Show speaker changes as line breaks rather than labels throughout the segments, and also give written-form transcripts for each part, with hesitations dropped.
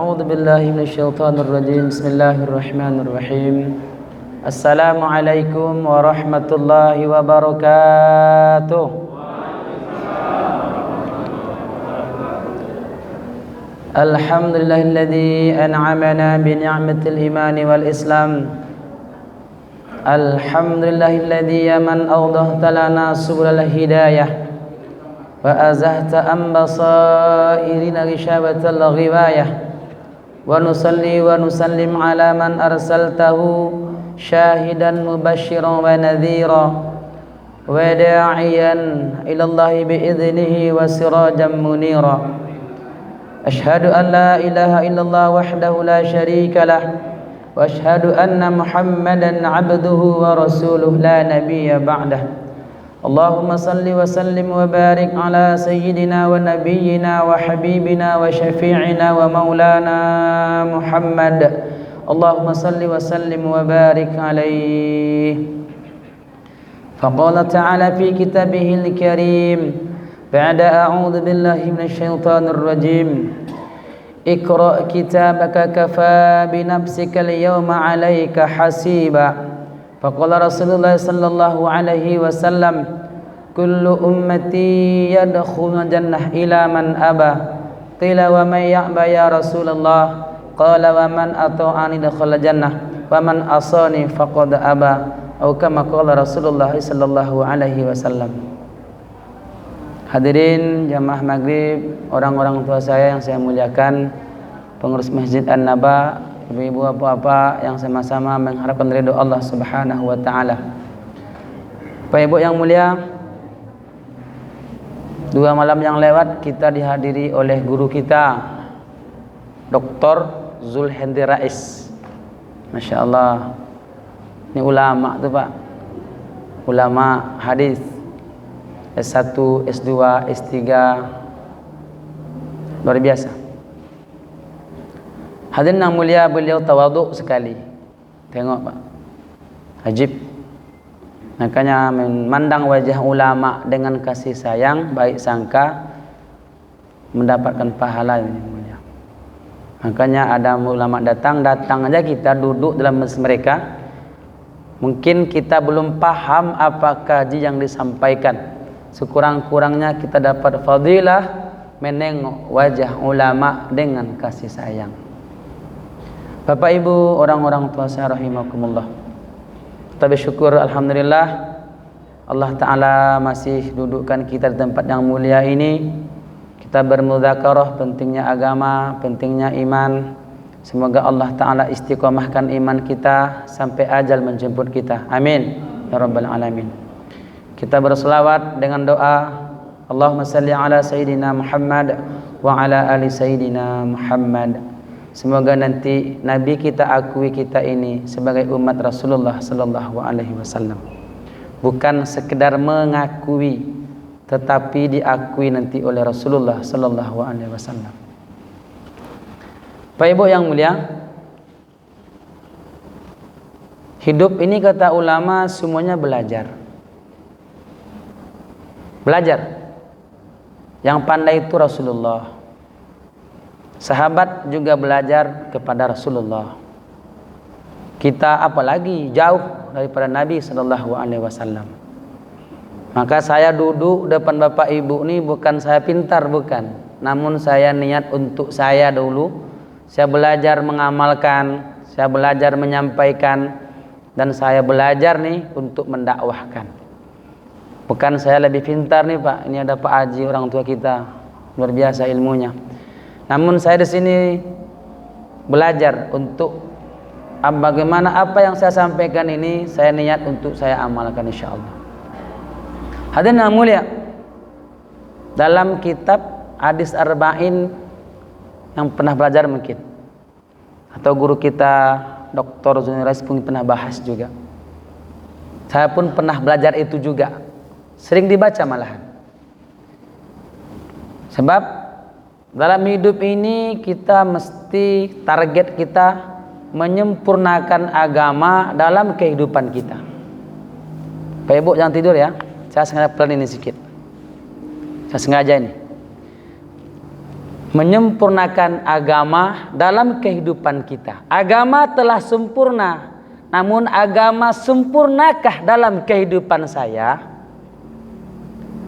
أعوذ بالله من الشيطان الرجيم بسم الله الرحمن الرحيم السلام عليكم ورحمة الله وبركاته الحمد لله الذي أنعمنا بنعمة الإيمان والإسلام الحمد لله الذي من أوضحت لنا سبل الهداية وأزهت عن بصائرنا غشاوة الغواية ونصلي ونسلم على من أرسلته شاهدا مبشرا ونذيرا وداعيا إلى الله بإذنه وسراجا منيرا أشهد أن لا إله إلا الله وحده لا شريك له وأشهد أن محمدا عبده ورسوله لا نبي بعده اللهم صل وسلم وبارك على سيدنا ونبينا وحبيبنا وشفيعنا ومولانا محمد اللهم صل وسلم وبارك عليه فقال تعالى في كتابه الكريم بعد أعوذ بالله من الشيطان الرجيم اقرأ كتابك كفى بنفسك اليوم عليك حسيبا فقال رسول الله صلى الله عليه وسلم كل أمتي يدخل الجنة إلى من أبى قيل ومن يأبى يا رسول الله قال ومن أطاعني دخل الجنة ومن عصاني فقد أبى أو كما قال رسول الله صلى الله عليه وسلم. Hadirin jamaah maghrib, orang-orang tua saya yang saya muliakan, pengurus Masjid An-Naba, ibu-ibu, bapak-bapak yang sama-sama mengharapkan ridho Allah Subhanahu wa taala. Bapak Ibu yang mulia, 2 malam yang lewat kita dihadiri oleh guru kita Dr. Zulhendi Rais. Masya Allah, ini ulama tuh Pak, ulama hadis S1, S2, S3, luar biasa. Hadirin yang mulia, beliau tawaduk sekali. Tengok Pak, ajib. Makanya memandang wajah ulama dengan kasih sayang, baik sangka, mendapatkan pahala yang mulia. Makanya ada ulama datang aja kita duduk dalam majlis mereka. Mungkin kita belum paham apa kaji yang disampaikan. Sekurang-kurangnya kita dapat fadilah menengok wajah ulama dengan kasih sayang. Bapak Ibu, orang-orang tua saya rahimakumullah. Kita bersyukur alhamdulillah Allah Ta'ala masih dudukkan kita di tempat yang mulia ini. Kita bermudzakarah pentingnya agama, pentingnya iman. Semoga Allah Ta'ala istiqomahkan iman kita sampai ajal menjemput kita. Amin ya rabbal alamin. Kita berselawat dengan doa Allahumma salli ala Sayyidina Muhammad wa ala ali Sayyidina Muhammad. Semoga nanti Nabi kita akui kita ini sebagai umat Rasulullah sallallahu alaihi wasallam. Bukan sekedar mengakui, tetapi diakui nanti oleh Rasulullah sallallahu alaihi wasallam. Bapak Ibu yang mulia, hidup ini kata ulama semuanya belajar. Belajar. Yang pandai itu Rasulullah. Sahabat juga belajar kepada Rasulullah. Kita apalagi jauh daripada Nabi sallallahu alaihi wasallam. Maka saya duduk depan Bapak Ibu ini bukan saya pintar, bukan. Namun saya niat untuk saya dulu. Saya belajar mengamalkan, saya belajar menyampaikan, dan saya belajar nih untuk mendakwahkan. Bukan saya lebih pintar nih Pak, ini ada Pak Haji orang tua kita, luar biasa ilmunya. Namun saya di sini belajar untuk bagaimana apa yang saya sampaikan ini saya niat untuk saya amalkan insyaallah. Hadirin yang mulia, dalam kitab Hadis Arba'in yang pernah belajar mungkin, atau guru kita Dr. Zulhendi Rais pun pernah bahas juga. Saya pun pernah belajar itu juga. Sering dibaca malahan. Sebab dalam hidup ini kita mesti target kita menyempurnakan agama dalam kehidupan kita. Pak Ibu jangan tidur ya. Saya sengaja pelan ini sedikit. Saya sengaja ini. menyempurnakan agama dalam kehidupan kita. Agama telah sempurna, namun agama sempurnakah dalam kehidupan saya?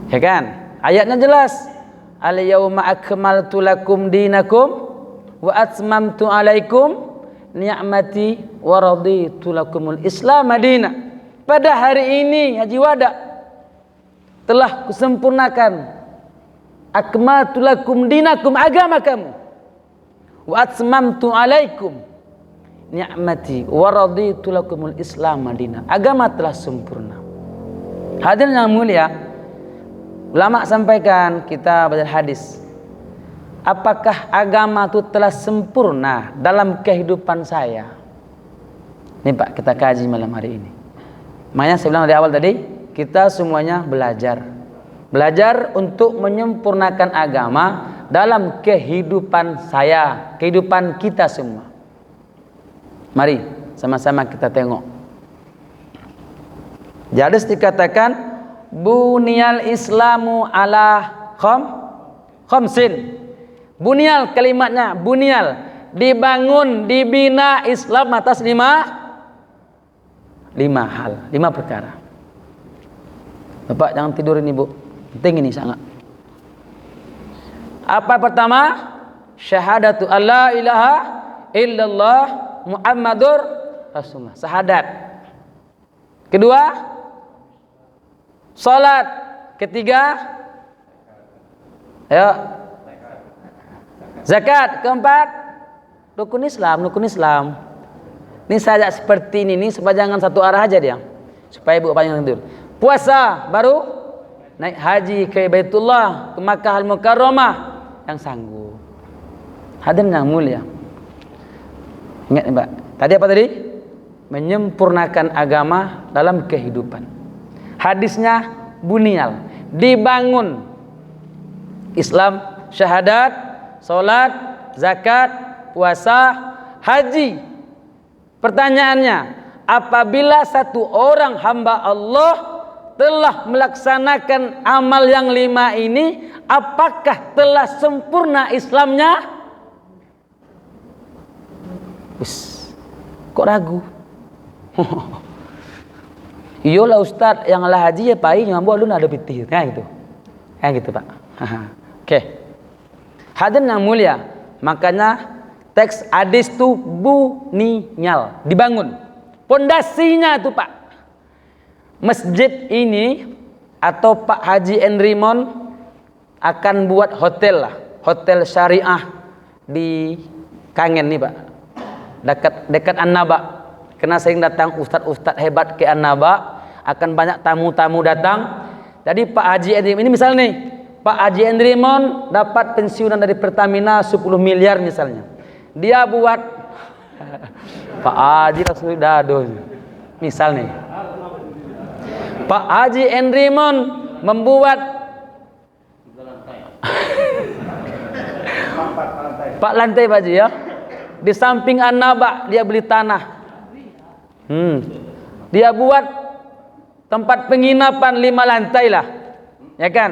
Ya kan? Ayatnya jelas. Al-yauma akmaltu lakum dinakum wa atmamtu alaikum ni'mati wa raditu lakumul Islam madina. Pada hari ini Haji Wada telah kusempurnakan akmaltu lakum dinakum, agama kamu, wa atmamtu alaikum ni'mati wa raditu lakumul Islam madina. Agama telah sempurna. Hadirin yang mulia, ulama sampaikan, kita baca hadis, apakah agama itu telah sempurna dalam kehidupan saya? Ini Pak, kita kaji malam hari ini. Makanya saya bilang dari awal tadi, kita semuanya belajar untuk menyempurnakan agama dalam kehidupan saya, kehidupan kita semua. Mari sama-sama kita tengok. Jadi dikatakan bunyal Islamu ala khamsin. Bunyal, kalimatnya bunyal, dibangun, dibina Islam atas lima hal, 5 perkara. Bapak jangan tidur ini, Bu. Penting ini sangat. Apa pertama? Syahadatu alla ilaha illallah Muhammadur Rasulullah. Syahadat. Kedua, salat. Ketiga, ayo, zakat. Keempat, rukun Islam. Ini saja seperti ini supaya jangan satu arah aja dia. Supaya Ibu panjang tidur. Puasa, baru naik haji ke Baitullah, ke Makkah Al-Mukarramah yang sanggup. Hadirin yang mulia. Ingat Mbak, tadi apa tadi? Menyempurnakan agama dalam kehidupan. Hadisnya bunyal, dibangun Islam, syahadat, salat, zakat, puasa, haji. Pertanyaannya, apabila satu orang hamba Allah telah melaksanakan amal yang 5 ini, apakah telah sempurna Islamnya? Kok ragu? Iyalah Ustaz, yang lah haji ya pai ngambo lu ada pitih, kayak gitu. Kayak gitu, Pak. Oke. Hadirin yang mulia, makanya teks hadis itu bunyal, dibangun. Pondasinya itu, Pak. Masjid ini atau Pak Haji Enrimon akan buat hotel lah, hotel syariah di Kangen nih, Pak. Dekat An-Naba. Karena sering datang ustadz hebat ke An-Naba, akan banyak tamu-tamu datang. Jadi Pak Haji Enrimon ini misalnya nih, Pak Haji Enrimon dapat pensiunan dari Pertamina 10 miliar misalnya. Dia buat Pak Haji langsung dado. Misal nih, Pak Haji Enrimon membuat 4 lantai Pak Haji ya. Di samping An-Naba dia beli tanah. Dia buat tempat penginapan 5 lantai lah. Ya kan?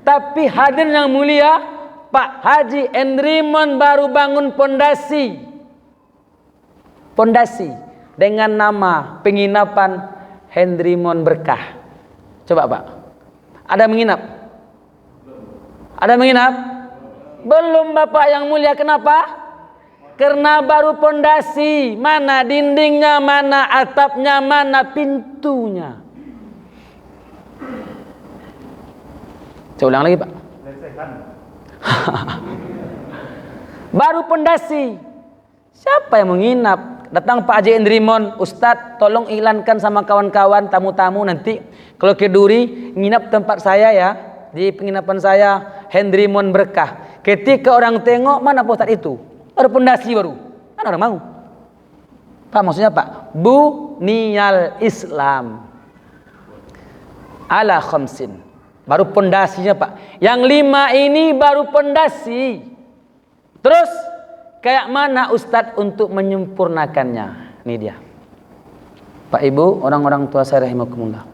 Tapi hadirin yang mulia, Pak Haji Enrimon baru bangun pondasi dengan nama penginapan Enrimon Berkah. Coba Pak, ada menginap? Ada menginap? Belum Bapak yang mulia. Kenapa? Karena baru pondasi. Mana dindingnya, mana atapnya, mana pintunya. Saya ulang lagi Pak. Baru pondasi. Siapa yang menginap? Datang Pak Haji Enrimon, Ustadz tolong iklankan sama kawan-kawan tamu-tamu nanti kalau ke Duri nginap tempat saya ya, di penginapan saya Enrimon Berkah. Ketika orang tengok, mana Pak Ustadz itu? Baru pondasi baru. Kan orang mau. Pak maksudnya Pak, bunyal Islam ala khamsin. Baru pondasinya Pak. Yang 5 ini baru pondasi. Terus kayak mana Ustadz untuk menyempurnakannya? Ini dia. Pak Ibu, orang-orang tua saya rahimakumullah.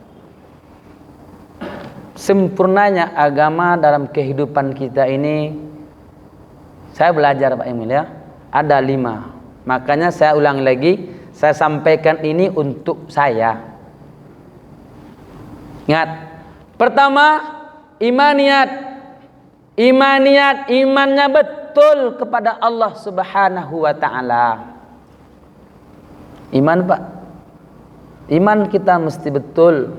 Sempurnanya agama dalam kehidupan kita ini Saya belajar Pak yang mulia, ada 5. Makanya saya ulang lagi, saya sampaikan ini untuk saya. Ingat, pertama, imaniyat, imannya betul kepada Allah Subhanahu wa ta'ala. Iman Pak, iman kita mesti betul.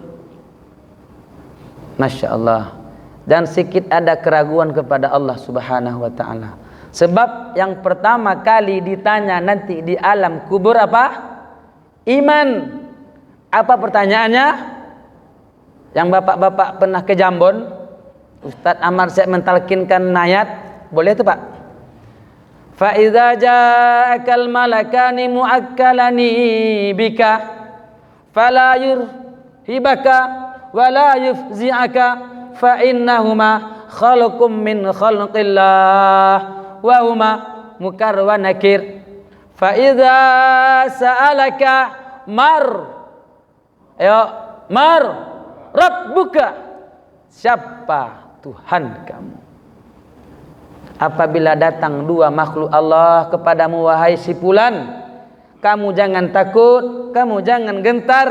Masya Allah. Dan sedikit ada keraguan kepada Allah Subhanahu wa ta'ala. Sebab yang pertama kali ditanya nanti di alam kubur apa? Iman. Apa pertanyaannya? Yang bapak-bapak pernah ke Jambon, Ustadz Amar saya mentalkinkan ayat, boleh itu Pak? Fa idza ja'akal malakani mu'akkalani bika fala yurhibaka wala yufzi'aka fa innahuma khalqum min khalqillah wa huma munkar wa nakir. Fa idza sa'alaka mar rabbuka, siapa Tuhan kamu? Apabila datang 2 makhluk Allah kepadamu wahai si fulan, kamu jangan takut, kamu jangan gentar.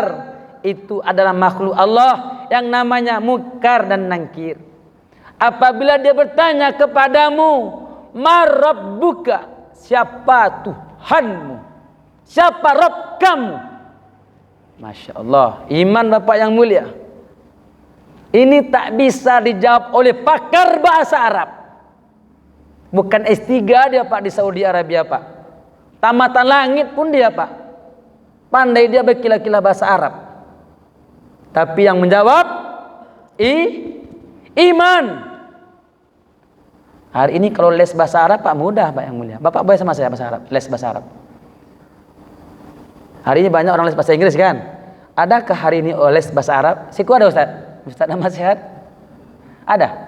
Itu adalah makhluk Allah yang namanya munkar dan nakir. Apabila dia bertanya kepadamu, mar rabbuka, siapa Tuhanmu? Siapa Rabb kamu? Masya Allah, iman Bapak yang mulia. Ini tak bisa dijawab oleh pakar bahasa Arab. Bukan S3 dia Pak di Saudi Arabia Pak. Tamatan langit pun dia Pak. Pandai dia berkilah-kilah bahasa Arab. Tapi yang menjawab iman. Hari ini kalau les bahasa Arab Pak mudah Pak yang mulia. Bapak boleh sama saya bahasa Arab, les bahasa Arab. Hari ini banyak orang les bahasa Inggris kan? Adakah hari ini les bahasa Arab? Siku ada Ustaz Ahmad sehat? Ada?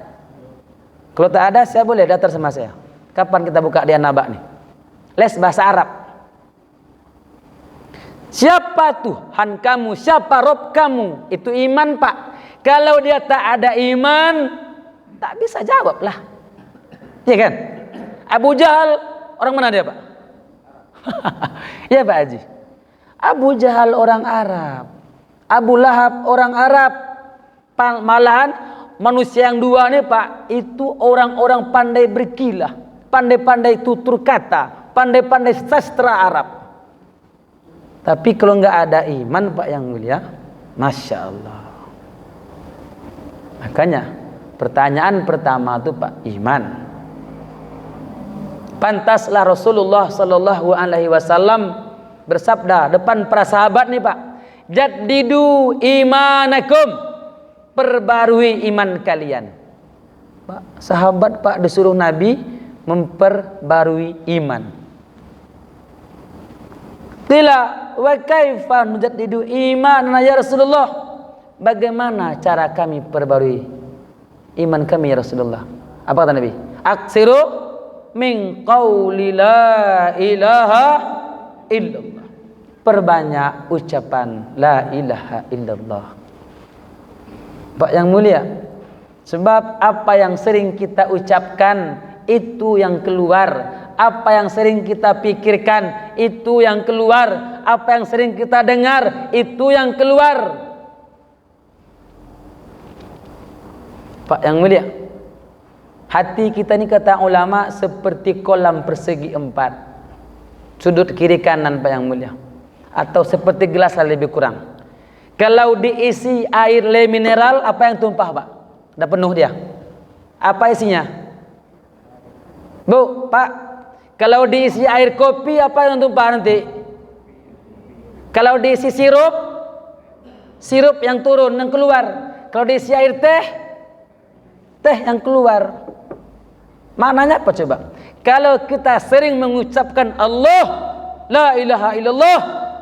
Kalau tak ada, saya boleh datang sama saya. Kapan kita buka di Anaba nih? Les bahasa Arab. Siapa Tuhan kamu? Siapa Rob kamu? Itu iman Pak. Kalau dia tak ada iman, tak bisa jawab lah. Iya kan? Abu Jahal, orang mana dia Pak? Ya Pak Haji. Abu Jahal orang Arab. Abu Lahab orang Arab. Malahan manusia yang 2 nih Pak, itu orang-orang pandai berkilah, pandai-pandai tutur kata, pandai-pandai sastra Arab. Tapi kalau nggak ada iman Pak yang mulia, Masya Allah. Makanya pertanyaan pertama itu Pak, iman. Pantaslah Rasulullah Sallallahu Alaihi Wasallam bersabda depan para sahabat nih Pak, jaddidu imanakum, perbarui iman kalian. Pak, sahabat Pak disuruh Nabi memperbarui iman. Qila wa kaifa nujaddidu imanana ya Rasulullah? Bagaimana cara kami perbarui iman kami ya Rasulullah? Apa kata Nabi? Aksiru min qauli la ilaha illallah. Perbanyak ucapan la ilaha illallah. Pak yang mulia, sebab apa yang sering kita ucapkan itu yang keluar, apa yang sering kita pikirkan itu yang keluar, apa yang sering kita dengar itu yang keluar. Pak yang mulia, hati kita ini kata ulama seperti kolam persegi 4, sudut kiri kanan Pak yang mulia, atau seperti gelas lebih kurang. Kalau diisi air le mineral, apa yang tumpah Pak? Udah penuh dia. Apa isinya? Bu, Pak, kalau diisi air kopi, apa yang tumpah nanti? Kalau diisi sirup, sirup yang turun, yang keluar. Kalau diisi air teh, teh yang keluar. Maknanya apa coba? Kalau kita sering mengucapkan Allah, la ilaha illallah,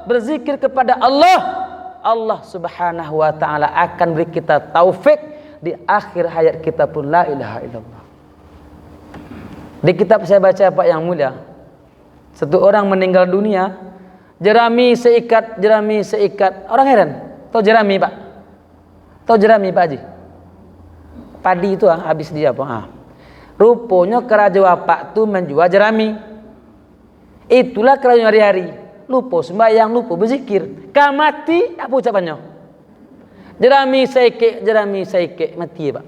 berzikir kepada Allah, Allah Subhanahu wa ta'ala akan beri kita taufik di akhir hayat kita pun la ilaha illallah. Di kitab saya baca Pak yang mulia, satu orang meninggal dunia, jerami seikat. Orang heran, tahu jerami Pak? Tahu jerami Pak Haji? Padi itu habis dia Pak. Rupanya keraja wapak tu menjual jerami. Itulah keraja hari-hari. Lupa sembahyang, lupa berzikir. Mati, apa ucapannya? Jerami saike, mati ya Pak.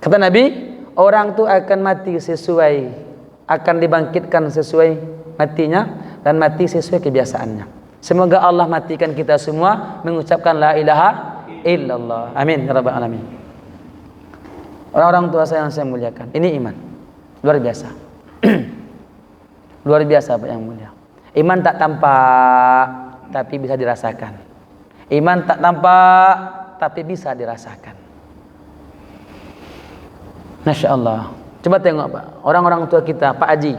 Kata Nabi, orang tu akan mati sesuai, akan dibangkitkan sesuai matinya, dan mati sesuai kebiasaannya. Semoga Allah matikan kita semua mengucapkan la ilaha illallah. Amin ya rabbal alamin. Orang-orang tua saya yang saya muliakan, ini iman luar biasa. Luar biasa Pak yang mulia. Iman tak tampak tapi bisa dirasakan. Iman tak tampak tapi bisa dirasakan. Masya Allah. Coba tengok Pak, orang-orang tua kita, Pak Haji,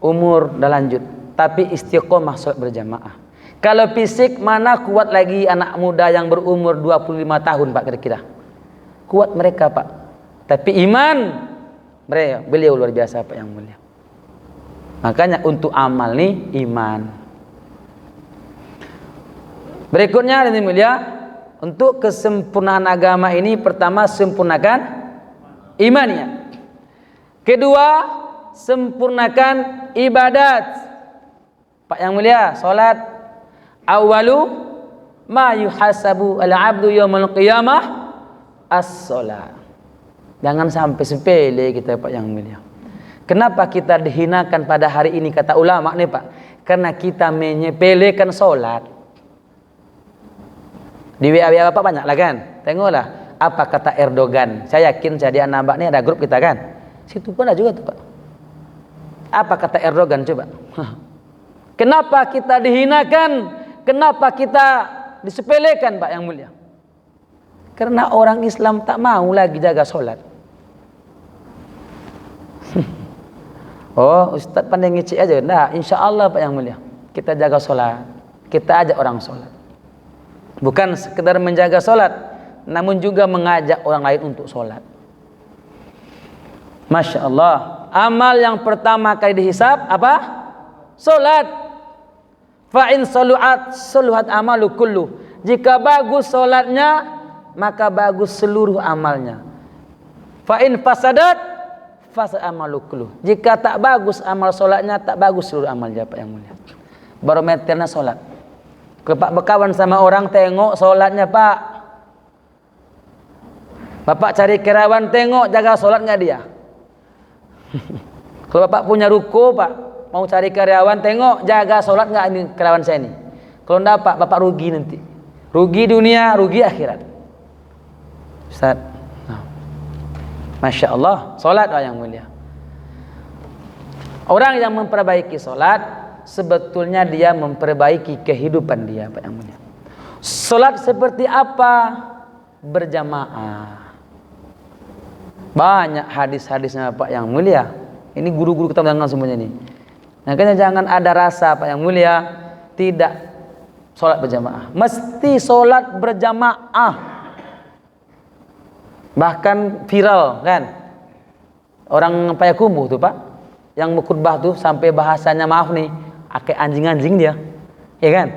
umur dah lanjut, tapi istiqomah sholat berjamaah. Kalau fisik mana kuat lagi anak muda yang berumur 25 tahun Pak kira-kira? Kuat mereka Pak. Tapi iman beliau luar biasa Pak yang mulia. Makanya untuk amal nih iman. Berikutnya yang mulia, untuk kesempurnaan agama ini pertama sempurnakan imannya. Kedua, sempurnakan ibadat. Pak yang mulia, salat awalu ma yuhasabu al-'abdu yaumil qiyamah as-shalah. Jangan sampai sepele kita Pak yang mulia. Kenapa kita dihinakan pada hari ini kata ulama nih Pak? Karena kita menyepelekan salat. Di WA Bapak banyak lah kan? Tengoklah apa kata Erdogan. Saya yakin jadi anak Mbak nih ada grup kita kan? Situ pun ada juga tuh Pak. Apa kata Erdogan coba? Kenapa kita dihinakan? Kenapa kita disepelekan Pak yang mulia? Karena orang Islam tak mau lagi jaga sholat. Oh Ustaz pandai ngecek aja. Nah insya Allah Pak yang mulia, kita jaga sholat, kita ajak orang sholat. Bukan sekedar menjaga sholat, namun juga mengajak orang lain untuk sholat. Masya Allah. Amal yang pertama kali dihisab apa? Sholat. Fa'in saluhat amalu kullu. Jika bagus solatnya, maka bagus seluruh amalnya. Fa'in fasadat fasad amalu kullu. Jika tak bagus amal solatnya, tak bagus seluruh amalnya Pak yang mulia. Barometernya solat. Kalau Pak berkawan sama orang, tengok solatnya Pak. Bapak cari kerawan, tengok jaga solat nggak dia. Kalau Bapak punya ruko Pak, mau cari karyawan, tengok jaga sholat nggak ini karyawan saya ini. Kalau enggak Bapak rugi nanti. Rugi dunia, rugi akhirat. Ustaz. Nah. Masya Allah, sholat yang mulia. Orang yang memperbaiki sholat, sebetulnya dia memperbaiki kehidupan dia Pak yang mulia. Sholat seperti apa? Berjamaah. Banyak hadis-hadisnya Pak yang mulia. Ini guru-guru kita mendengar semuanya ini. Makanya jangan ada rasa Pak yang mulia tidak sholat berjamaah. Mesti sholat berjamaah. Bahkan viral kan, orang Payakumbuh tuh Pak, yang khutbah tuh sampai bahasanya maaf nih, kayak anjing-anjing dia, ya kan?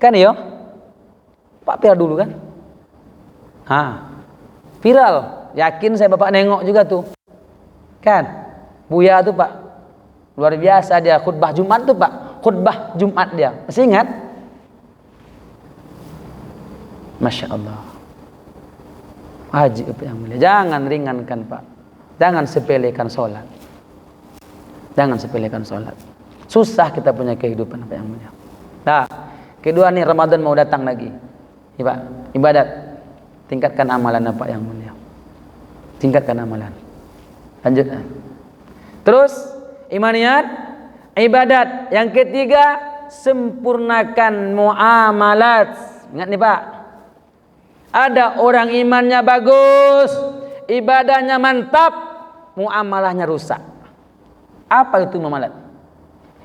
Kan ya? Pak viral dulu kan? Viral. Yakin saya Bapak nengok juga tuh, kan? Buya tuh Pak, luar biasa dia khutbah Jumat tuh Pak, khutbah Jumat dia, masih ingat? Masya Allah. Wajib yang mulia, jangan ringankan Pak, jangan sepelekan sholat, jangan sepelekan sholat. Susah kita punya kehidupan Pak yang mulia. Nah, kedua nih Ramadan mau datang lagi, ya Pak, ibadat, tingkatkan amalan Pak yang mulia, tingkatkan amalan. Lanjutkan. Terus imaniat, ibadat. Yang ketiga, sempurnakan muamalat. Ingat nih Pak, ada orang imannya bagus, ibadahnya mantap, muamalahnya rusak. Apa itu muamalat?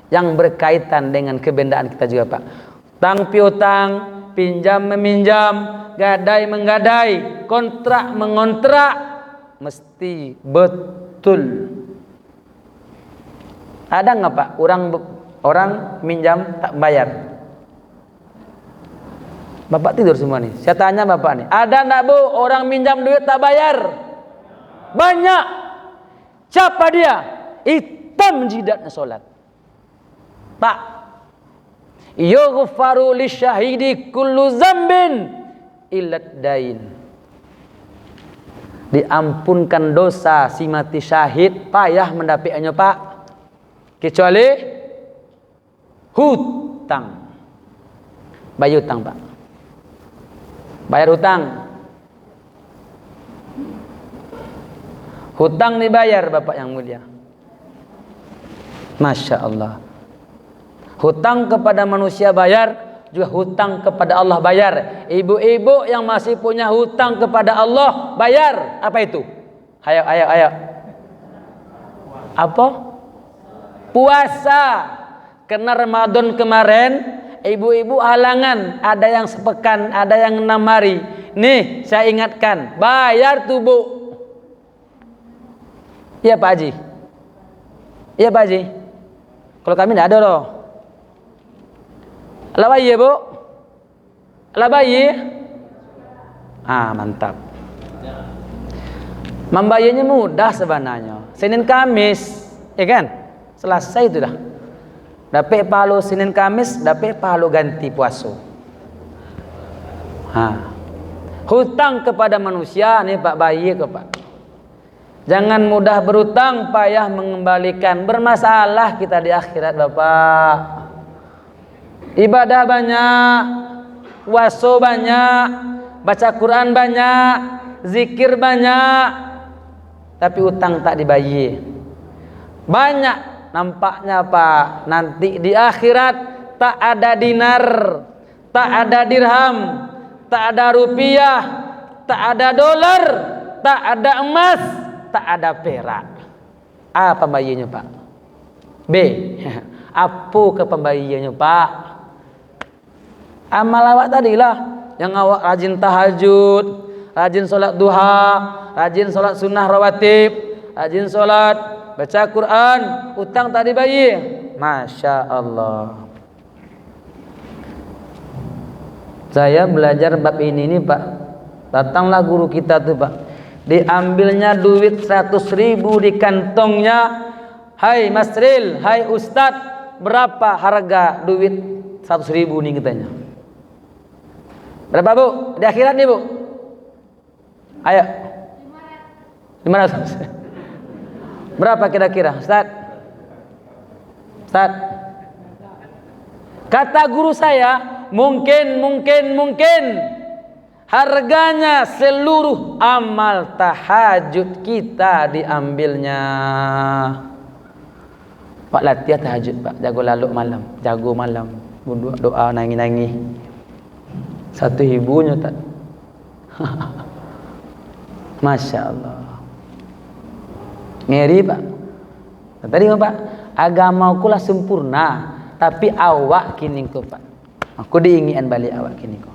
Yang berkaitan dengan kebendaan kita juga Pak. Tang piutang, pinjam meminjam, gadai menggadai, kontrak mengontrak, mesti betul. Ada nggak Pak orang minjam tak bayar? Bapak tidur semua nih. Saya tanya Bapak nih, ada nggak Bu orang minjam duit tak bayar? Banyak. Siapa dia? Hitam jidatnya solat. Tak. Yughfaru lisyahidi kullu zambin illat dain. Diampunkan dosa si mati syahid, payah mendapikannya Pak, kecuali hutang. Bayar hutang Pak. Bayar hutang. Hutang dibayar Bapak yang mulia. Masya Allah. Hutang kepada manusia bayar, juga hutang kepada Allah bayar. Ibu-ibu yang masih punya hutang kepada Allah bayar. Apa itu? Ayo. Apa? Puasa. Karena Ramadan kemarin ibu-ibu halangan, ada yang sepekan, ada yang 6 hari. Nih saya ingatkan, bayar tuh Bu. Iya Pak Haji. Iya Pak Haji. Kalau kami tidak ada loh. Lah bayi Bu? Lah bayi? Mantap. Membayarnya mudah sebenarnya. Senin Kamis, ya kan? Selesai itu dah. Dapat pahala Senin Kamis, dapat pahala ganti puasa. Hutang kepada manusia nih Pak bayi ke Pak. Jangan mudah berhutang, payah mengembalikan. Bermasalah kita di akhirat Bapak. Ibadah banyak, puasa banyak, baca Quran banyak, zikir banyak, tapi utang tak dibayar. Banyak nampaknya Pak, nanti di akhirat tak ada dinar, tak ada dirham, tak ada rupiah, tak ada dolar, tak ada emas, tak ada perak. Apa pembayarannya Pak? B. Apa ke pembayarannya Pak? Amal awak tadilah yang awak rajin tahajud, rajin solat duha, rajin solat sunnah rawatib, rajin solat baca Quran, utang tak dibayar. Masya Allah. Saya belajar bab ini Pak. Datanglah guru kita tuh Pak. Diambilnya duit 100.000 di kantongnya. Hai Mas Ril, hai Ustadz, berapa harga duit 100.000 nih katanya? Berapa Bu? Di akhirat nih Bu? Ayo. 500. Berapa kira-kira Ustaz? Ustaz. Kata guru saya, mungkin harganya seluruh amal tahajud kita diambilnya. Pak latihan tahajud Pak, jago lalu malam, jago malam, doa nangis-nangis. 1.000 tak. Masya Allah. Ngeri Pak. Tadi Pak, agamaku lah sempurna, tapi awak kini ko Pak. Aku diingin balik awak kini ko.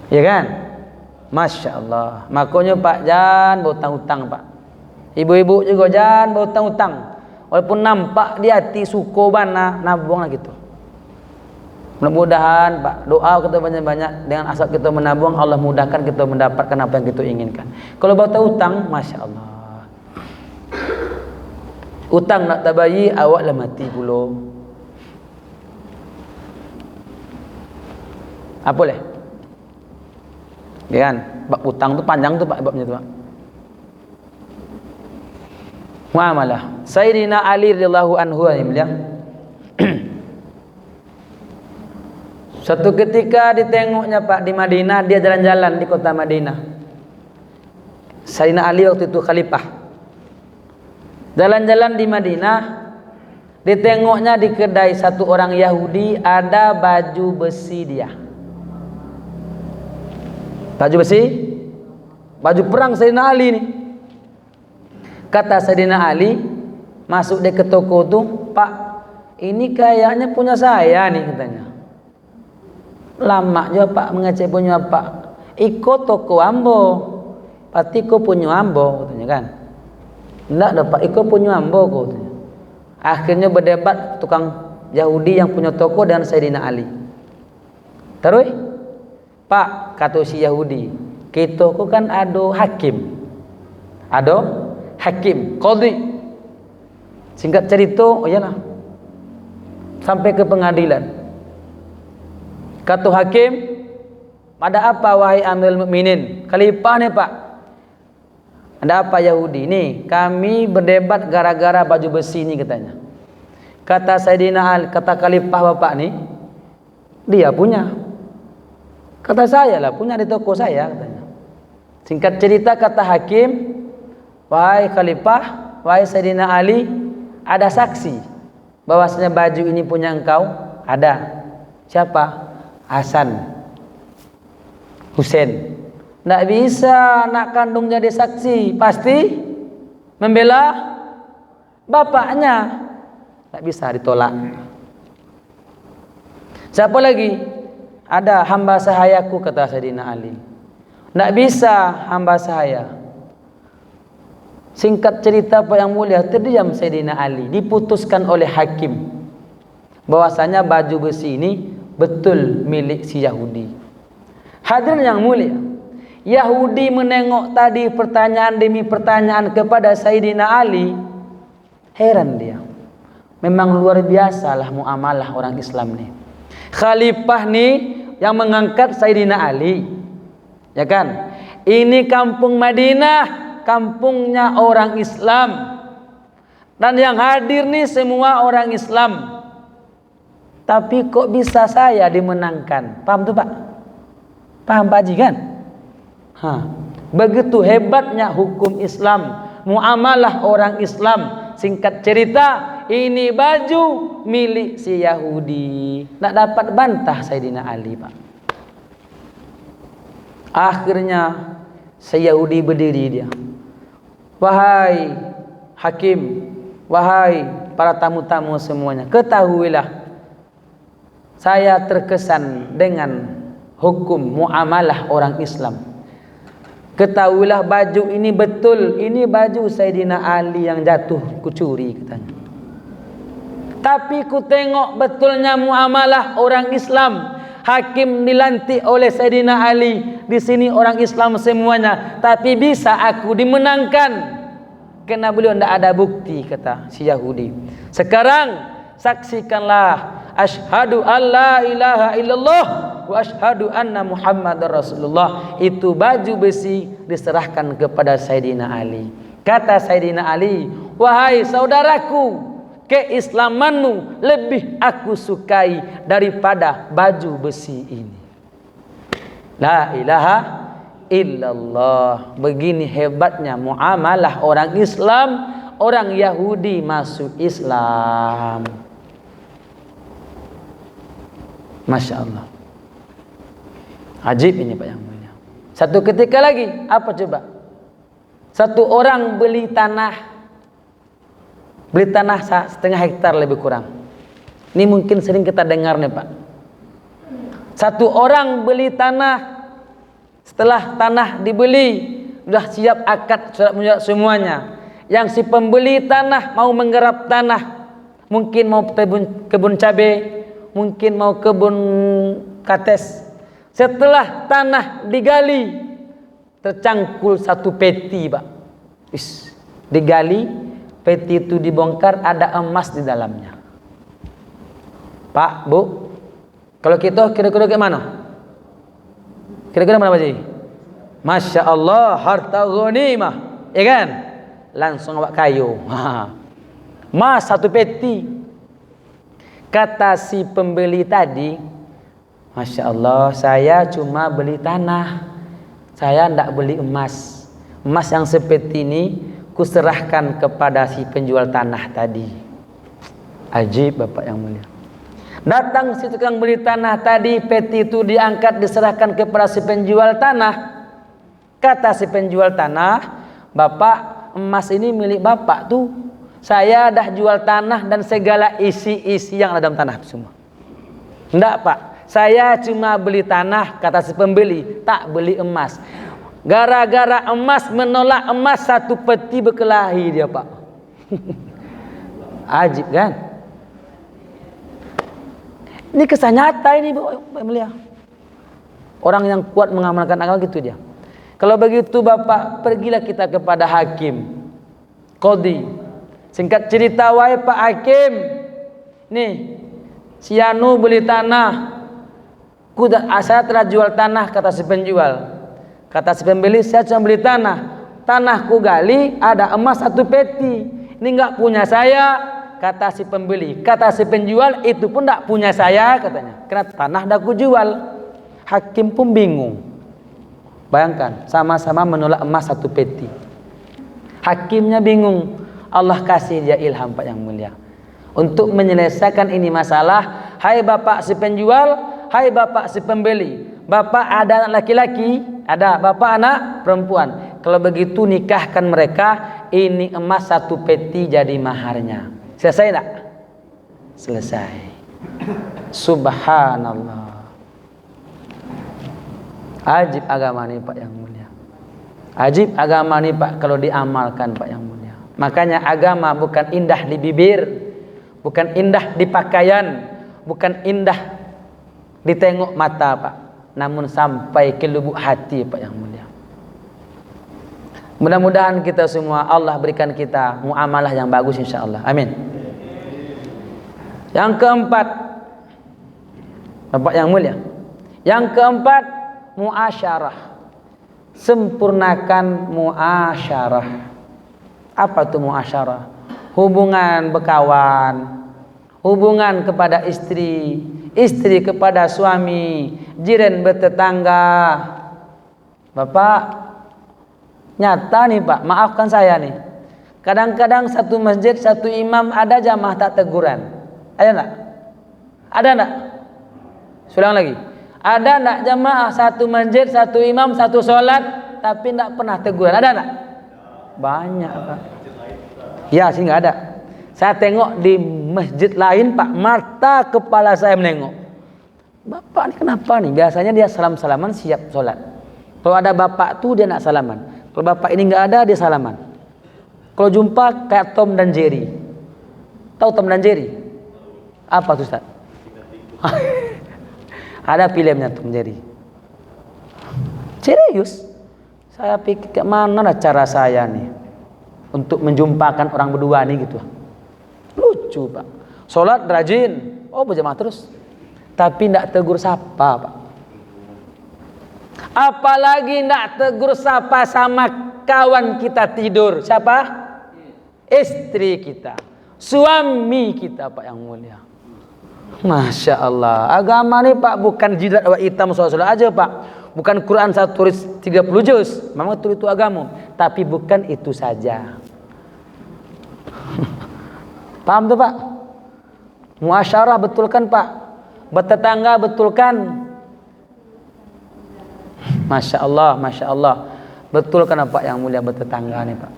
Ya kan? Masya Allah. Makanya Pak jangan berhutang-hutang Pak. Ibu-ibu juga jangan berhutang-hutang. Walaupun nampak di hati suko bana nabung lah gitu. Mudah-mudahan Pak, doa kita banyak-banyak, dengan asal kita menabung, Allah mudahkan kita mendapatkan apa yang kita inginkan. Kalau batal utang, Masya Allah, utang nak tabayi, awak lah mati pula. Apa boleh? Ya kan? Bab utang tu panjang tu Pak, babnya tu Pak. Muamalah. Sayyidina Ali radhiyallahu anhu bilang, suatu ketika ditengoknya Pak di Madinah, dia jalan-jalan di kota Madinah. Sayyidina Ali waktu itu khalifah. Jalan-jalan di Madinah, ditengoknya di kedai satu orang Yahudi ada baju besi dia. Baju besi? Baju perang Sayyidina Ali nih. Kata Sayyidina Ali, masuk dia ke toko tuh, Pak, ini kayaknya punya saya nih katanya. Lama juga Pak mengecek punya Pak. Iko toko ambo, pati ko punya ambo katanya kan. Enggak ada Pak, iko punya ambo katanya. Akhirnya berdebat tukang Yahudi yang punya toko dengan Sayyidina Ali. Terus Pak, kata si Yahudi, Kita ku kan ada hakim. Ada hakim, qadhi. Singkat cerita, oh iyalah. Sampai ke pengadilan. Kata hakim, ada apa wahai Amirul Mukminin? Khalifah nih Pak. Ada apa Yahudi? Nih, kami berdebat gara-gara baju besi ini katanya. Kata Sayyidina Ali, kata Khalifah Bapak nih, dia punya. Kata saya lah, punya di toko saya katanya. Singkat cerita kata hakim, wahai Khalifah, wahai Sayyidina Ali, ada saksi bahwasanya baju ini punya engkau? Ada. Siapa? Hasan, Husain. Tidak bisa nak kandung jadi saksi, pasti membela bapaknya. Tidak bisa ditolak. Siapa lagi? Ada hamba sahayaku, kata Sayyidina Ali. Tidak bisa hamba sahaya. Singkat cerita Pak yang mulia, terdiam Sayyidina Ali. Diputuskan oleh hakim bahwasanya baju besi ini betul milik si Yahudi. Hadirin yang mulia, Yahudi menengok tadi pertanyaan demi pertanyaan kepada Sayyidina Ali. Heran dia. Memang luar biasalah muamalah orang Islam nih. Khalifah nih yang mengangkat Sayyidina Ali, ya kan? Ini kampung Madinah, kampungnya orang Islam, dan yang hadir nih semua orang Islam. Tapi kok bisa saya dimenangkan? Paham tuh Pak? Paham Pak Haji kan? Begitu hebatnya hukum Islam, muamalah orang Islam. Singkat cerita, ini baju milik si Yahudi. Nak dapat bantah Sayyidina Ali Pak. Akhirnya si Yahudi berdiri dia. Wahai hakim, wahai para tamu-tamu semuanya, ketahuilah, saya terkesan dengan hukum muamalah orang Islam. Ketahuilah baju ini betul, ini baju Sayyidina Ali yang jatuh kucuri katanya. Tapi ku tengok betulnya muamalah orang Islam. Hakim dilantik oleh Sayyidina Ali. Di sini orang Islam semuanya. Tapi bisa aku dimenangkan karena beliau tidak ada bukti, kata si Yahudi. Sekarang saksikanlah, asyhadu alla ilaha illallah wa asyhadu anna Muhammadar Rasulullah. Itu baju besi diserahkan kepada Sayyidina Ali. Kata Sayyidina Ali, wahai saudaraku, keislamanmu lebih aku sukai daripada baju besi ini. La ilaha illallah. Begini hebatnya muamalah orang Islam. Orang Yahudi masuk Islam. Masya Allah. Ajib ini Pak yang mulia. Satu ketika lagi, apa coba? Satu orang beli tanah setengah hektar lebih kurang. Ini mungkin sering kita dengar nih Pak. Satu orang beli tanah, setelah tanah dibeli, sudah siap akad surat menyurat semuanya. Yang si pembeli tanah mau menggarap tanah, mungkin mau kebun cabai, mungkin mau kebun kates. Setelah tanah digali, tercangkul satu peti Pak. Digali, peti itu dibongkar, ada emas di dalamnya. Pak, Bu, kalau kita kira-kira gimana? Kira-kira mana Pak Ji? Masya Allah, harta ghanimah, ya kan? Langsung awak kayu. Mas satu peti. Kata si pembeli tadi, Masya Allah, saya cuma beli tanah, saya tidak beli emas. Emas yang seperti ini kuserahkan kepada si penjual tanah tadi. Ajib Bapak yang mulia. Datang si tukang beli tanah tadi, peti itu diangkat diserahkan kepada si penjual tanah. Kata si penjual tanah, Bapak, emas ini milik Bapak tuh. Saya dah jual tanah dan segala isi-isi yang ada dalam tanah semua. Enggak Pak, saya cuma beli tanah, kata si pembeli, tak beli emas. Gara-gara emas menolak emas, satu peti berkelahi dia Pak. Ajib kan? Ini kisah nyata ini Pak mulia. Orang yang kuat mengamalkan agama gitu dia. Kalau begitu Bapak, pergilah kita kepada hakim, qadhi. Singkat cerita, wahai Pak Hakim, nih si Anu beli tanah, saya telah jual tanah, kata si penjual. Kata si pembeli, saya cuma beli tanah, tanahku gali ada emas 1 peti, ini enggak punya saya, kata si pembeli. Kata si penjual, itu pun enggak punya saya, katanya, karena tanah dah ku jual. Hakim pun bingung. Bayangkan, sama-sama menolak emas 1 peti. Hakimnya bingung. Allah kasih dia ilham, Pak yang mulia, untuk menyelesaikan ini masalah. Hai bapak si penjual, hai bapak si pembeli, bapak ada anak laki-laki, ada bapak anak perempuan. Kalau begitu nikahkan mereka, ini emas 1 peti jadi maharnya. Selesai tak? Selesai. Subhanallah. Ajib agama ini Pak yang mulia. Ajib agama ini Pak kalau diamalkan Pak yang mulia. Makanya agama bukan indah di bibir, bukan indah di pakaian, bukan indah ditengok mata Pak, namun sampai ke lubuk hati Pak yang mulia. Mudah-mudahan kita semua Allah berikan kita muamalah yang bagus insyaallah. Amin. Yang keempat, Bapak yang mulia, yang keempat, muasyarah. Sempurnakan muasyarah. Apa itu muasyarah? Hubungan berkawan, hubungan kepada istri, istri kepada suami, jiran bertetangga. Bapak, nyata nih Pak, maafkan saya nih, kadang-kadang satu masjid, satu imam ada jamaah tak teguran. Ada enggak? Ada enggak? Ulang lagi. Ada enggak jamaah satu masjid, satu imam, satu sholat, tapi enggak pernah teguran? Ada enggak? Banyak Pak. Ya sih enggak ada. Saya tengok di masjid lain Pak, mata kepala saya menengok. Bapak ini kenapa nih? Biasanya dia salam-salaman siap sholat. Kalau ada bapak tuh dia nak salaman. Kalau bapak ini enggak ada, dia salaman. Kalau jumpa kayak Tom dan Jerry. Tahu Tom dan Jerry? Apa tuh Ustaz? Ada filmnya Tom Jerry. Serius? Saya pikir ke mana lah cara saya nih untuk menjumpakan orang berdua nih gitu. Lucu Pak. Sholat rajin, oh berjamaah terus, tapi tidak tegur sapa Pak. Apalagi tidak tegur sapa sama kawan kita tidur. Siapa? Istri kita, suami kita Pak yang mulia. Masya Allah, agama nih Pak bukan jidat awak hitam soal-soal aja Pak, bukan Quran 1 tulis 30 juz, memang itu agama, tapi bukan itu saja. Paham tuh Pak? Muasyarah betulkan Pak, bertetangga betulkan. Masya Allah, betulkan Pak yang mulia bertetangga nih Pak.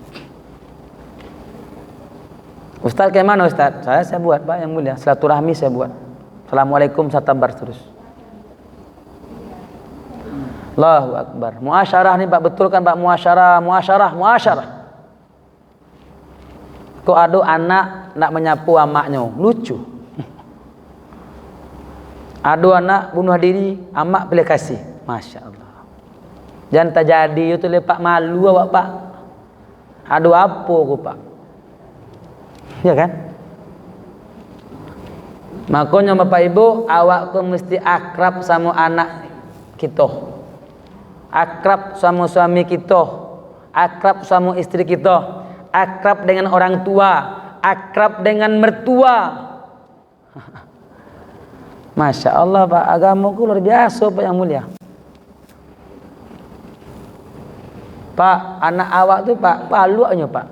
Ustaz kayak mana Ustaz? Saya buat Pak yang mulia, silaturahmi saya buat. Assalamualaikum, saya tabar terus. Allahu Akbar. Muasyarah nih Pak, betulkan Pak, muasyarah. Kok ada anak nak menyapu amaknya, lucu. Ada anak bunuh diri, amak pilih kasih. Masya Allah. Jangan terjadi itu lepak malu awak Pak. Ada apa ku Pak? Ya kan? Makanya Bapak Ibu, awak ku mesti akrab sama anak kita, akrab sama suami kita, akrab sama istri kita, akrab dengan orang tua, akrab dengan mertua. Masya Allah Pak, agamaku luar biasa Pak yang mulia. Pak, anak awak tuh Pak, paluannya Pak,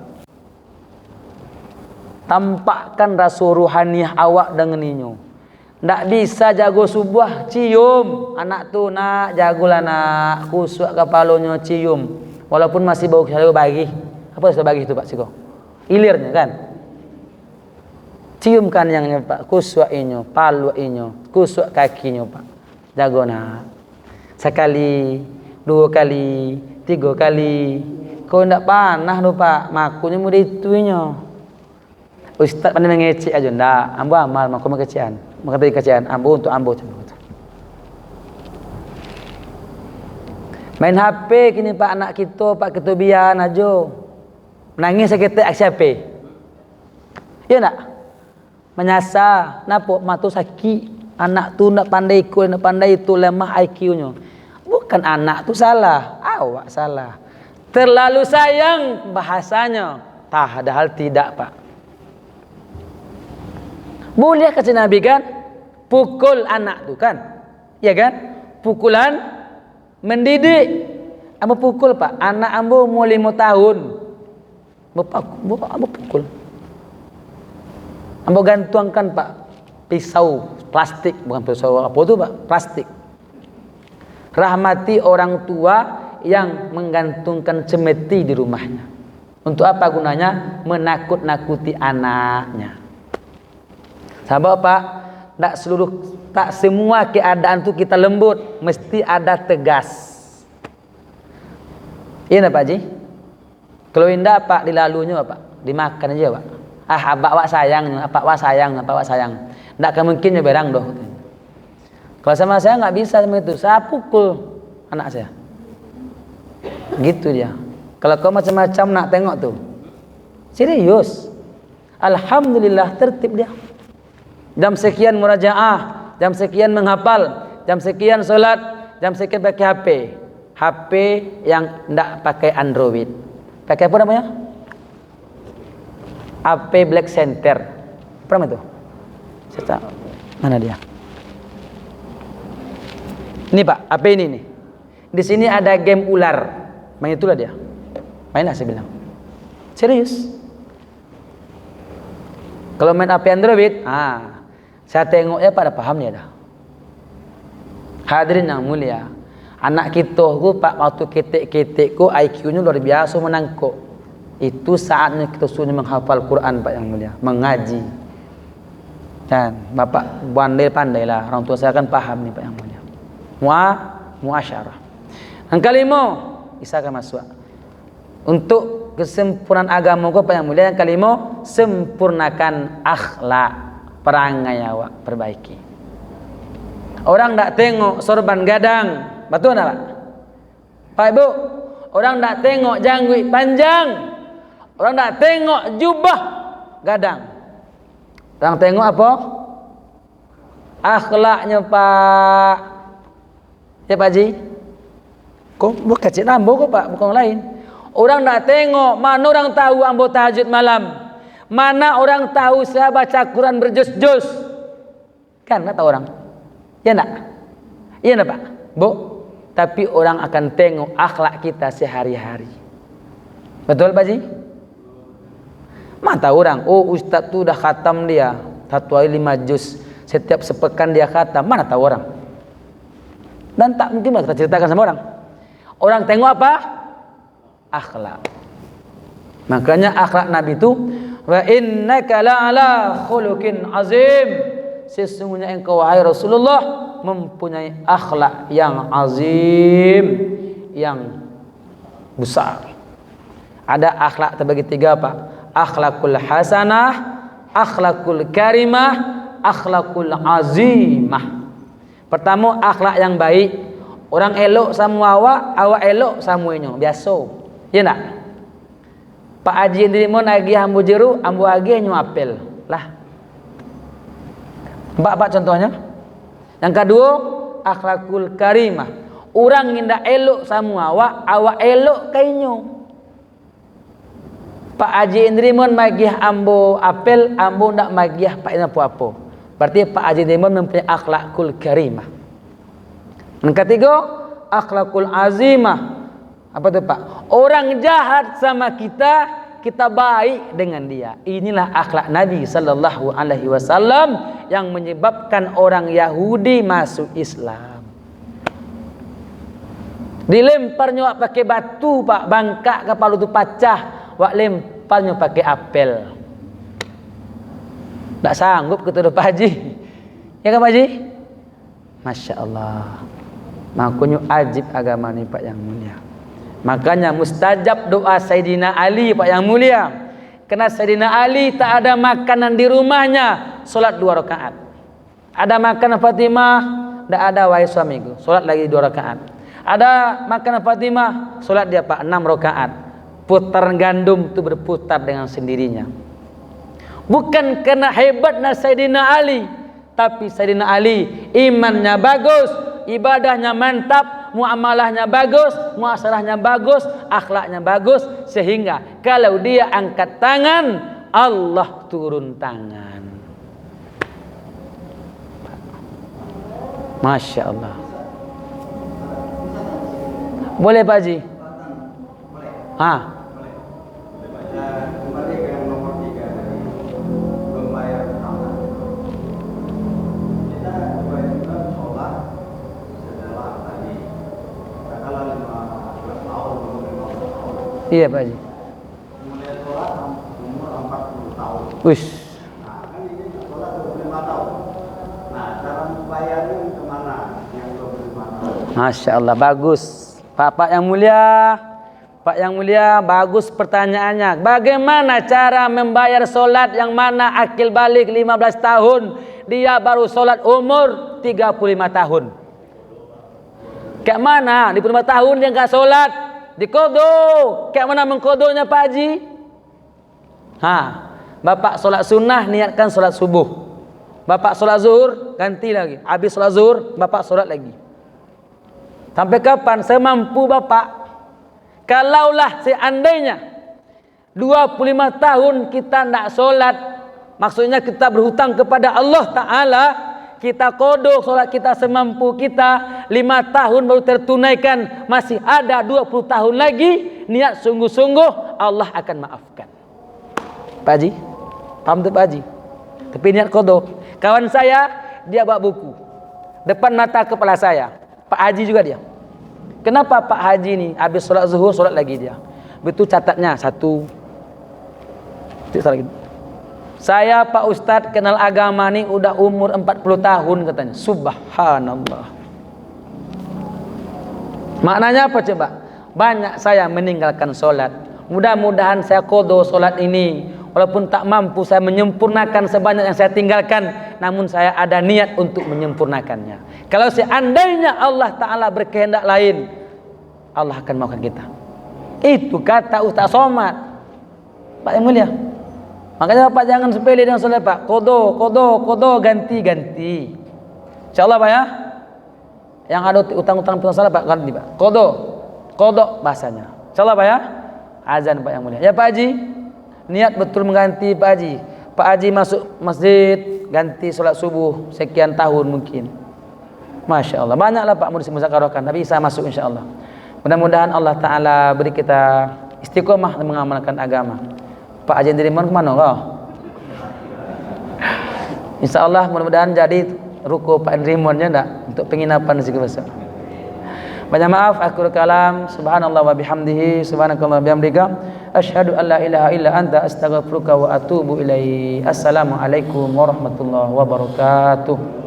tampakkan rasa ruhaniah awak dengan inyo. Ndak bisa jago subuh cium anak tu, nak jagolah nak kusuk kepalanya cium, walaupun masih bau selalu bagi. Apa sudah bagi itu Pak Siko? Ilirnya kan? Ciumkan yang Pak, kusuk inyo, palu inyo, kusuk kakinya Pak. Jago nak. Sekali, 2 kali, 3 kali. Kau ndak panah tu Pak, makunya mudah itunya. Ustaz pandai mengecek aja, ndak. Ambo amal, maku mengecekan. Maka tadi kecekan, ambo untuk ambo. Main HP kini Pak anak kita, Pak ketubian aja. Menangis sakit siapa? Ya nak? Menyasar, napa matu sakit. Anak tu nak pandai ikut, nak pandai itu lemah IQ-nya. Bukan anak tu salah, awak salah. Terlalu sayang bahasanya. Padahal tidak, Pak. Boleh kata Nabi kan? Pukul anak tu kan? Ya kan? Pukulan mendidik. Ambo pukul, Pak. Anak ambo umur 5 tahun. Ambo pukul. Ambo gantungkan, Pak, pisau plastik, bukan pisau apa tu, Pak? Plastik. Rahmati orang tua yang menggantungkan cemeti di rumahnya. Untuk apa gunanya? Menakut-nakuti anaknya. Sahabat, Pak, tak semua keadaan tu kita lembut, mesti ada tegas. Iya nak Pak Haji? Kalau indah Pak dilalunya Pak, dimakan aja Pak. Abak wak sayangnya, apa wak sayang. Ndak akan mungkinnya berang doh. Kalau sama saya nggak bisa sama itu, saya pukul anak saya. Gitu dia. Kalau kau macam-macam nak tengok tuh, serius. Alhamdulillah tertib dia. Jam sekian murajaah, jam sekian menghafal, jam sekian solat, jam sekian pakai HP. HP yang ndak pakai Android. Pakai apa namanya? HP Black Center. Apa nama itu? Saya mana dia? Ini Pak, HP ini nih. Di sini ada game ular. Main itulah dia. Mainlah saya bilang. Serius. Kalau main HP Android, saya tengoknya pada pahamnya dah. Hadirin yang mulia, anak kita tu Pak waktu ketik-ketik ku IQ-nya luar biasa menangkuk. Itu saatnya kita suruh menghafal Quran Pak yang mulia, mengaji. Dan Bapak pandai-pandailah, orang tua saya kan paham nih Pak yang mulia. Muasyarah. Yang kelima, isakan masuk. Untuk kesempurnaan agama Pak yang mulia, yang kelima, sempurnakan akhlak, perangai awak perbaiki. Orang tak tengok sorban gadang, betul tak Pak? Pak Ibu, orang tak tengok janggut panjang, orang tak tengok jubah gadang. Orang tengok apa? Akhlaknya Pak. Ya Pak Haji? Kok bukan cik nambo kok Pak, bukan lain. Orang tak tengok, mana orang tahu ambo tahajud malam. Mana orang tahu saya baca Quran berjus-jus. Kan tak tahu orang. Ya nak? Iya nak Pak? Bu, tapi orang akan tengok akhlak kita sehari-hari. Betul Pak Haji? Mana tahu orang, oh ustaz tu dah khatam dia 1 hari 5 juz, setiap sepekan dia khatam. Mana tahu orang? Dan tak mungkin kita ceritakan sama orang. Orang tengok apa? Akhlak. Makanya akhlak Nabi itu, wa innaka la'ala khuluqin azim. Sesungguhnya engkau wahai Rasulullah mempunyai akhlak yang azim, yang besar. Ada akhlak terbagi 3 Pak. Akhlakul hasanah, akhlakul karimah, akhlakul azimah. Pertama akhlak yang baik. Orang elok sama awak elok samuanya. Biasa. Ya tak? Pak Haji Indrimon agi ambu jeru, ambu agi nyuapel. Lah. Pak contohnya. Yang kedua, akhlakul karimah. Orang indah elok sama awak elok kainyo. Pak Haji Indrimon magih ambo apel, ambo ndak magih Pak ina apa-apa. Berarti Pak Haji Indrimon mempunyai akhlakul karimah. Yang ketiga, akhlakul azimah. Apa itu Pak? Orang jahat sama kita, kita baik dengan dia. Inilah akhlak Nabi sallallahu alaihi wasallam yang menyebabkan orang Yahudi masuk Islam. Dilemparnya pakai batu Pak, bangkak kepala itu pecah, wak lemparnya pakai apel. Tak sanggup ketua Pak Haji. Ya kan Pak Haji? Masya Allah. Makanya ajib agama ni Pak yang mulia. Makanya mustajab doa Sayyidina Ali Pak yang mulia. Karena Sayyidina Ali tak ada makanan di rumahnya, solat 2 rakaat. Ada makanan Fatimah, tak ada wahai suamiku, solat lagi 2 rakaat. Ada makanan Fatimah, solat dia Pak 6 rakaat. Putaran gandum itu berputar dengan sendirinya. Bukan karena hebatnya Sayyidina Ali, tapi Sayyidina Ali imannya bagus, ibadahnya mantap, muamalahnya bagus, muasalahnya bagus, akhlaknya bagus, sehingga kalau dia angkat tangan, Allah turun tangan. Masya Allah. Boleh Pak Haji? Ah.
Kembali ke yang nomor 3 dari membayar utang. Kita kewajiban sholat setelah tadi katakanlah 15 tahun, 15 tahun.
Iya Pak Haji.
Mulai sholat umur 40 tahun.
Wish.
Nah, kan ini sholat 25 tahun. Nah, cara membayarnya kemana yang 25 tahun?
Masya Allah, bagus. Pak yang mulia, Pak yang mulia, bagus pertanyaannya. Bagaimana cara membayar solat yang mana akil balik 15 tahun, dia baru solat umur 35 tahun. Kayak mana? Di 25 tahun dia nggak solat, dikodo. Kayak mana mengkodonya Pak Haji? Bapak solat sunnah niatkan solat subuh. Bapak solat zuhur ganti lagi. Habis solat zuhur, Bapak solat lagi. Sampai kapan? Semampu Bapak. Kalaulah seandainya 25 tahun kita tidak sholat, maksudnya kita berhutang kepada Allah Ta'ala, kita kodok sholat kita semampu kita, 5 tahun baru tertunaikan, masih ada 20 tahun lagi, niat sungguh-sungguh, Allah akan maafkan. Pak Haji, paham tuh Pak Haji? Tapi niat kodok. Kawan saya, dia bawa buku depan mata kepala saya, Pak Haji juga dia. Kenapa Pak Haji ini habis sholat zuhur sholat lagi dia? Betul catatnya satu. Saya Pak Ustadz kenal agama nih udah umur 40 tahun katanya. Subhanallah. Maknanya apa coba? Banyak saya meninggalkan sholat. Mudah-mudahan saya kodo sholat ini. Walaupun tak mampu saya menyempurnakan sebanyak yang saya tinggalkan, namun saya ada niat untuk menyempurnakannya. Kalau seandainya Allah Ta'ala berkehendak lain, Allah akan maafkan kita. Itu kata Ustaz Somad, Pak yang mulia. Makanya Pak jangan sepele dengan sholat Pak. Kodo, ganti. InsyaAllah Pak ya. Yang ada utang-utang salah Pak ganti Pak. Kodo bahasanya. InsyaAllah Pak ya. Azan Pak yang mulia. Ya Pak Haji, niat betul mengganti Pak Haji. Pak Haji masuk masjid ganti sholat subuh sekian tahun mungkin. Masya Allah, banyaklah Pak mau dimuzakarahkan, tapi bisa masuk insya Allah. Mudah-mudahan Allah Ta'ala beri kita istiqomah dan mengamalkan agama. Pak Haji Diriman kemana kau? Insya Allah mudah-mudahan jadi ruko Pak Dirimannya enggak untuk penginapan di Siku Besar. Banyak maaf, akhirul kalam. Subhanallah wa bihamdihi, subhanakallah wa bihamdika, asyhadu an la ilaha illa anta, astaghfiruka wa atubu ilaik. Assalamualaikum warahmatullahi wabarakatuh.